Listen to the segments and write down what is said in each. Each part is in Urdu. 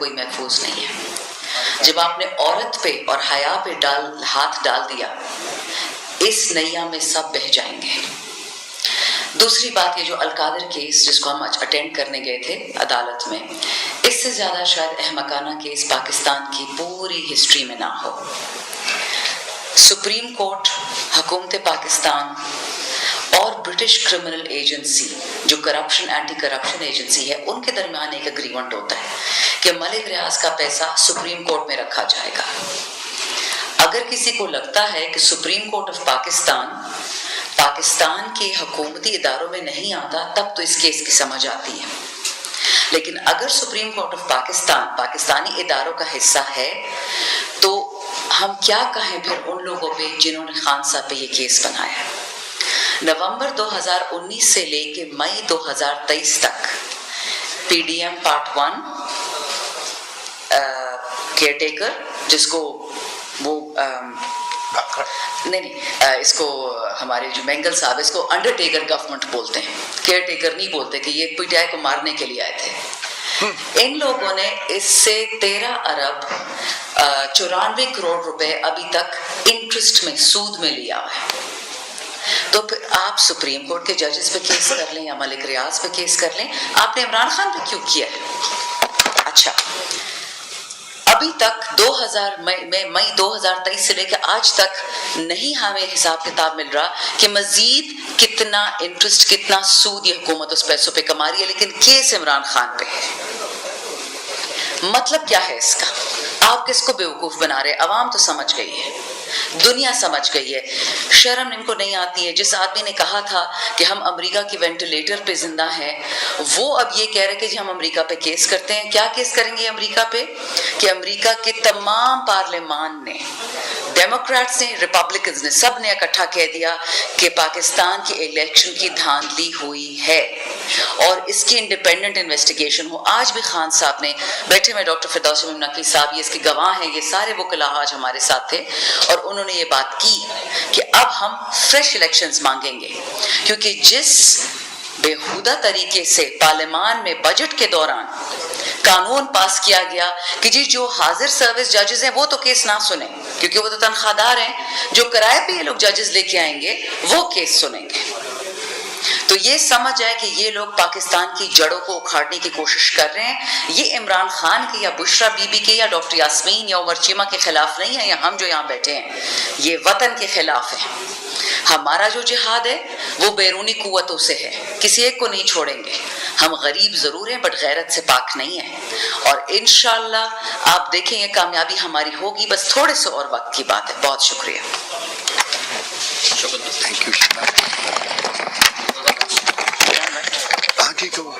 کوئی محفوظ نہیں ہے۔ جب آپ نے عورت پہ اور حیا پہ ہاتھ ڈال دیا، اس نیا میں سب بہہ جائیں گے۔ دوسری بات یہ جو القادر کیس جس کو ہم اٹینڈ کرنے گئے تھے عدالت میں، اس سے زیادہ شاید احمقانہ کیس پاکستان کی پوری ہسٹری میں نہ ہو۔ سپریم کورٹ، حکومت پاکستان اور برٹش کرمنل ایجنسی جو کرپشن اینٹی کرپشن ایجنسی ہے، ان کے درمیان ایک اگریمنٹ ہوتا ہے کہ ملک ریاض کا پیسہ سپریم کورٹ میں رکھا جائے گا۔ اگر کسی کو لگتا ہے کہ سپریم کورٹ آف پاکستان کے حکومتی اداروں میں نہیں آتا، تب تو اس کیس کی سمجھ آتی ہے، لیکن اگر supreme court of Pakistan Pakistani اداروں کا حصہ ہے تو ہم کیا کہیں پھر ان لوگوں پہ جنہوں نے خان صاحب پہ یہ کیس بنایا ہے۔ نومبر 2019 سے لے کے مئی 2023 تک P D am part 1 care taker, جس کو وہ اس کو ہمارے جو مینگل صاحب اس کو انڈر ٹیکر گورنمنٹ بولتے ہیں، کیئر ٹیکر نہیں بولتے کہ یہ پی ٹی آئی کو مارنے کے لیے آئے تھے۔ ان لوگوں نے اس سے 13 ارب 94 کروڑ روپے ابھی تک انٹرسٹ میں سود میں لیا ہوا ہے۔ تو پھر آپ سپریم کورٹ کے ججز پہ کیس کر لیں یا ملک ریاض پہ کیس کر لیں، آپ نے عمران خان پہ کیوں کیا ہے؟ اچھا، ابھی تک مئی 2023 سے لے کے آج تک نہیں ہمیں حساب کتاب مل رہا کہ مزید کتنا انٹرسٹ کتنا سود یہ حکومت اس پیسوں پہ کما رہی ہے، لیکن کیس عمران خان پہ ہے۔ مطلب کیا ہے اس کا؟ آپ کس کو بیوقوف بنا رہے؟ عوام تو سمجھ گئی ہے، دنیا سمجھ گئی ہے، شرم ان کو نہیں آتی ہے۔ جس آدمی نے کہا تھا کہ ہم امریکہ کی وینٹیلیٹر پہ زندہ ہیں، وہ اب یہ کہہ رہے کہ جی ہم امریکہ پہ کیس کرتے ہیں۔ کیا کیس کریں گے امریکہ پہ؟ کہ امریکہ کے تمام پارلیمان نے، ڈیموکریٹس نے، ریپبلکنز نے، سب نے اکٹھا کہہ دیا کہ پاکستان کی الیکشن کی دھاندلی ہوئی ہے اور اس کی انڈیپینڈنٹ انویسٹیگیشن ہو۔ آج بھی خان صاحب نے بیٹھے میں ڈاکٹر فردوس شمیم نقوی صاحب یہ اس کے گواہ ہیں، یہ سارے وکلاء آج ہمارے ساتھ تھے، اور انہوں نے یہ بات کی کہ اب ہم فریش الیکشنز مانگیں گے، کیونکہ جس بےہودہ طریقے سے پارلیمان میں بجٹ کے دوران قانون پاس کیا گیا کہ جی جو حاضر سروس ججز ہیں وہ تو کیس نہ سنیں کیونکہ وہ تو تنخواہ دار ہیں، جو کرائے پہ یہ لوگ ججز لے کے آئیں گے وہ کیس سنیں گے۔ تو یہ سمجھ آئے کہ یہ لوگ پاکستان کی جڑوں کو اکھاڑنے کی کوشش کر رہے ہیں۔ یہ عمران خان کے یا بشرا بی بی کے یا ڈاکٹر یاسمین یا عمر چیمہ کے خلاف نہیں ہے، یا ہم جو یہاں بیٹھے ہیں، یہ وطن کے خلاف ہے۔ ہمارا جو جہاد ہے وہ بیرونی قوتوں سے ہے، کسی ایک کو نہیں چھوڑیں گے۔ ہم غریب ضرور ہیں بٹ غیرت سے پاک نہیں ہیں، اور انشاءاللہ آپ دیکھیں یہ کامیابی ہماری ہوگی، بس تھوڑے سے اور وقت کی بات ہے۔ بہت شکریہ۔ Thank you.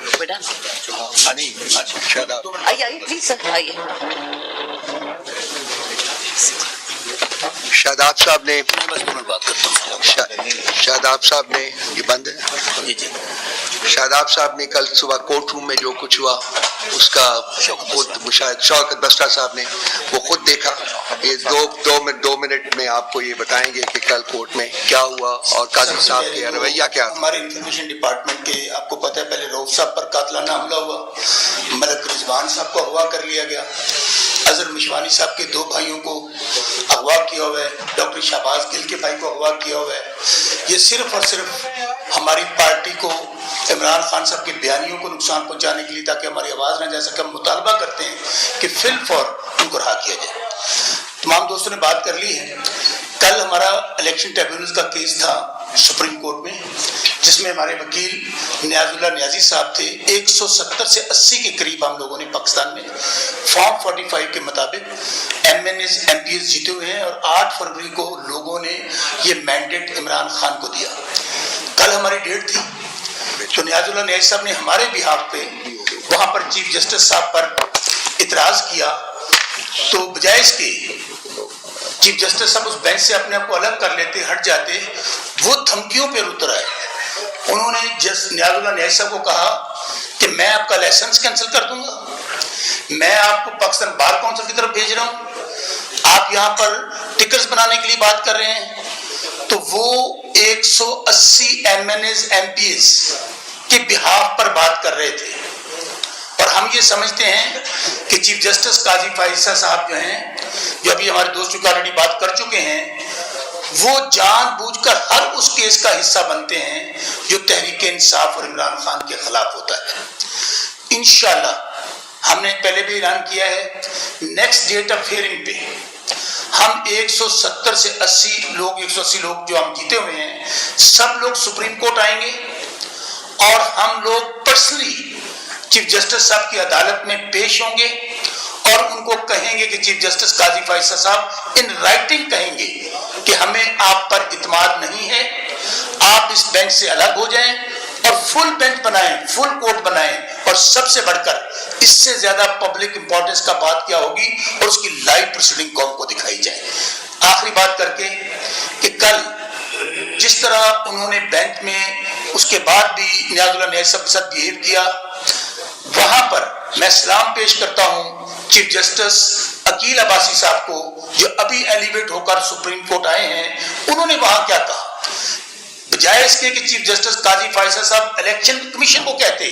آئیے پلیز سر، آئیے۔ شاداب صاحب نے شاداب صاحب نے یہ بند ہے، شاداب صاحب نے کل صبح کورٹ روم میں جو کچھ ہوا اس کا خود مشاہد شوکت بسٹا صاحب نے وہ خود دیکھا۔ یہ دو منٹ میں آپ کو یہ بتائیں گے کہ کل کورٹ میں کیا ہوا اور قاضی صاحب کا رویہ کیا تھا۔ ہمارے انفارمیشن ڈپارٹمنٹ کے آپ کو پتہ ہے پہلے روف صاحب پر قاتلانہ حملہ ہوا، ملک رضوان صاحب کو اغوا کر لیا گیا، اظہر مشوانی صاحب کے 2 بھائیوں کو اغوا کیا ہوا ہے، ڈاکٹر شہباز گل کے بھائی کو اغوا کیا ہوا ہے۔ یہ صرف اور صرف ہماری پارٹی کو، عمران خان صاحب کے بیانیوں کو نقصان پہنچانے کے لیے، تاکہ ہماری آواز نہ جا سکے۔ ہم مطالبہ کرتے ہیں کہ فی الفور ان کو رہا کیا جائے۔ تمام دوستوں نے بات کر لی ہے۔ کل ہمارا الیکشن ٹریبیونلز کا کیس تھا سپریم کورٹ میں، جس میں ہمارے وکیل نیاز اللہ نیازی صاحب تھے۔ 170 سے 80 کے قریب ہم لوگوں نے پاکستان میں فارم 45 کے مطابق M N As M P As جیتے ہوئے ہیں، اور 8 فروری کو لوگوں نے یہ مینڈیٹ عمران خان کو دیا۔ کل ہماری ڈیٹ تھی، تو نیاز اللہ نیازی صاحب نے ہمارے بہاف پہ وہاں پر چیف جسٹس صاحب پر اعتراض کیا، تو بجائے اس کے چیف جسٹس صاحب اس بینچ سے اپنے آپ کو الگ کر لیتے، ہٹ جاتے، وہ دھمکیوں پہ اتر آئے۔ انہوں نے نیاز اللہ نیازی صاحب کو کہا کہ میں آپ کا لائسنس کینسل کر دوں گا، میں آپ کو پاکستان بار کونسل کی طرف بھیج رہا ہوں، آپ یہاں پر ٹکٹس بنانے کے لیے بات کر رہے ہیں۔ تو وہ 180 M N As M P As کے بہاف پر بات کر رہے تھے، اور ہم یہ سمجھتے ہیں کہ چیف جسٹس قاضی فائزہ صاحب جو ہیں, جو ابھی ہمارے دوست چکا آلریڈی بات کر چکے ہیں, وہ جان بوجھ کر ہر اس کیس کا حصہ بنتے ہیں جو تحریک انصاف اور عمران خان کے خلاف ہوتا ہے. انشاءاللہ ہم نے پہلے بھی اعلان کیا ہے, نیکسٹ ڈیٹ آف ہیئرنگ پہ ہم 170 سے 180 لوگ جو ہم جیتے ہوئے ہیں, سب لوگ سپریم کورٹ آئیں گے اور ہم لوگ پرسنلی چیف جسٹس صاحب کی عدالت میں پیش ہوں گے اور ان کو کہیں گے کہ چیف جسٹس قاضی فائزہ صاحب ان رائٹنگ کہیں گے کہ ہمیں آپ پر اعتماد نہیں ہے, آپ اس بینچ سے الگ ہو جائیں اور فل بینچ بنائیں, فل کورٹ بنائیں, اور سب سے بڑھ کر اس سے زیادہ پبلک امپورٹنس کا بات کیا ہوگی اور اس کی لائیو پروسیڈنگ قوم کو دکھائی جائے. آخری بات کر کے کہ کل جس طرح انہوں نے بینچ میں اس کے بعد بھی نیاز اللہ نیاز صاحب کے ساتھ بہیو کیا, وہاں پر میں سلام پیش کرتا ہوں چیف جسٹس عقیل عباسی صاحب کو, جو ابھی ایلیویٹ ہو کر سپریم کورٹ آئے ہیں. انہوں نے وہاں کیا کہا, بجائے اس کے کہ چیف جسٹس قاضی فائزہ صاحب الیکشن کمیشن کو کہتے